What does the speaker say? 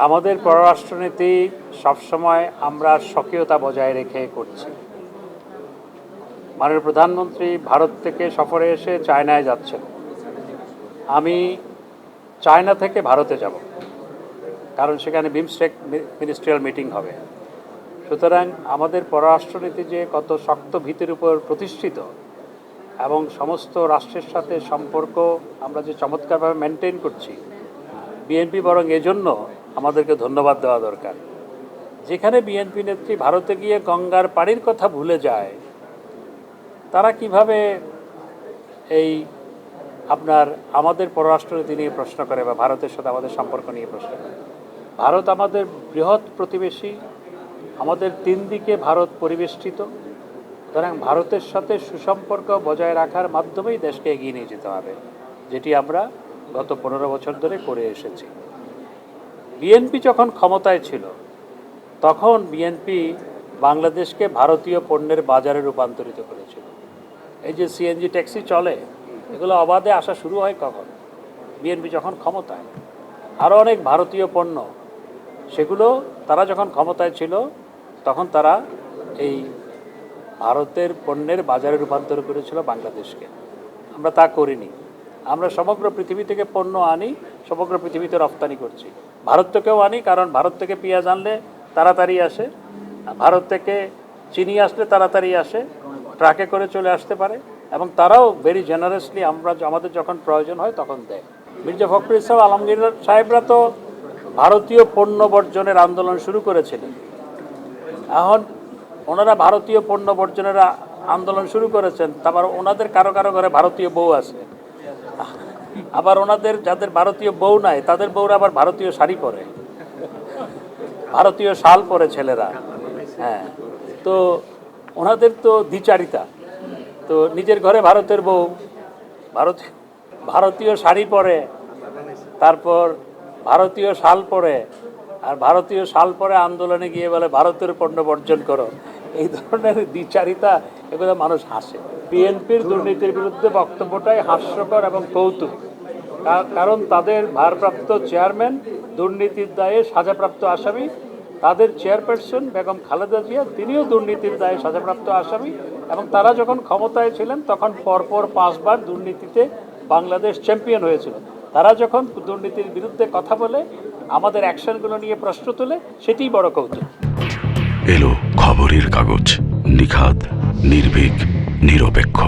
আমাদের পররাষ্ট্রনীতি সবসময় আমরা স্বকীয়তা বজায় রেখে করছি। মাননীয় প্রধানমন্ত্রী ভারত থেকে সফরে এসে চায়নায় যাচ্ছেন। আমি চায়না থেকে ভারতে যাব, কারণ সেখানে বিমস্টেক মিনিস্ট্রিয়াল মিটিং হবে। সুতরাং আমাদের পররাষ্ট্রনীতি যে কত শক্ত ভিতের উপর প্রতিষ্ঠিত এবং সমস্ত রাষ্ট্রের সাথে সম্পর্ক আমরা যে চমৎকারভাবে মেনটেন করছি, বিএনপি বরং এজন্য আমাদেরকে ধন্যবাদ দেওয়া দরকার। যেখানে বিএনপি নেত্রী ভারতে গিয়ে গঙ্গার পাড়ির কথা ভুলে যায়, তারা কিভাবে এই আমাদের পররাষ্ট্রনীতি নিয়ে প্রশ্ন করে বা ভারতের সাথে আমাদের সম্পর্ক নিয়ে প্রশ্ন করে? ভারত আমাদের বৃহৎ প্রতিবেশী, আমাদের তিন দিকে ভারত পরিবেষ্টিত। সুতরাং ভারতের সাথে সুসম্পর্ক বজায় রাখার মাধ্যমেই দেশকে এগিয়ে নিয়ে যেতে হবে, যেটি আমরা গত 15 বছর ধরে করে এসেছি। বিএনপি যখন ক্ষমতায় ছিল, তখন বিএনপি বাংলাদেশকে ভারতীয় পণ্যের বাজারে রূপান্তরিত করেছিল। এই যে সিএনজি ট্যাক্সি চলে, এগুলো অবাধে আসা শুরু হয় কখন? বিএনপি যখন ক্ষমতায়। আরও অনেক ভারতীয় পণ্য, সেগুলো তারা যখন ক্ষমতায় ছিল তখন তারা এই ভারতের পণ্যের বাজারে রূপান্তর করেছিল বাংলাদেশকে। আমরা তা করিনি। আমরা সমগ্র পৃথিবী থেকে পণ্য আনি, সমগ্র পৃথিবীতে রপ্তানি করছি। ভারত থেকেও আনি, কারণ ভারত থেকে পেঁয়াজ আনলে তাড়াতাড়ি আসে, ভারত থেকে চিনি আসলে তাড়াতাড়ি আসে, ট্রাকে করে চলে আসতে পারে, এবং তারাও ভেরি জেনারেসলি আমাদের যখন প্রয়োজন হয় তখন দেয়। মির্জা ফখরুল ইসলাম আলমগীর সাহেবরা তো ভারতীয় পণ্য বর্জনের আন্দোলন শুরু করেছিলেন। এখন ওনারা ভারতীয় পণ্য বর্জনের আন্দোলন শুরু করেছেন, তারপর ওনাদের কারো কারো ঘরে ভারতীয় বউ আছে, আবার ওনাদের যাদের ভারতীয় বউ নাই তাদের বউরা আবার ভারতীয় শাড়ি পরে, ভারতীয় শাল পরে ছেলেরা। হ্যাঁ, তো ওনাদের তো দ্বিচারিতা। তো নিজের ঘরে ভারতের বউ ভারতীয় শাড়ি পরে, তারপর ভারতীয় শাল পরে, আর ভারতীয় শাল পরে আন্দোলনে গিয়ে বলে ভারতের পণ্য বর্জন করো। এই ধরনের দ্বিচারিতা, এগুলো মানুষ হাসে। বিএনপির দুর্নীতির বিরুদ্ধে বক্তব্যটাই হাস্যকর এবং কৌতুক, কারণ তাদের ভারপ্রাপ্ত চেয়ারম্যান দুর্নীতির দায়ে সাজাপ্রাপ্ত আসামি, তাদের চেয়ারপারসন বেগম খালেদা জিয়া তিনিও দুর্নীতির দায়ে সাজাপ্রাপ্ত আসামি, এবং তারা যখন ক্ষমতায় ছিলেন তখন পরপর 5 বার দুর্নীতিতে বাংলাদেশ চ্যাম্পিয়ন হয়েছিল। তারা যখন দুর্নীতির বিরুদ্ধে কথা বলে, আমাদের অ্যাকশনগুলো নিয়ে প্রশ্ন তোলে, সেটিই বড় কৌতুক। এলো খবরের কাগজ, নিখাদ, নির্ভীক, নিরপেক্ষ।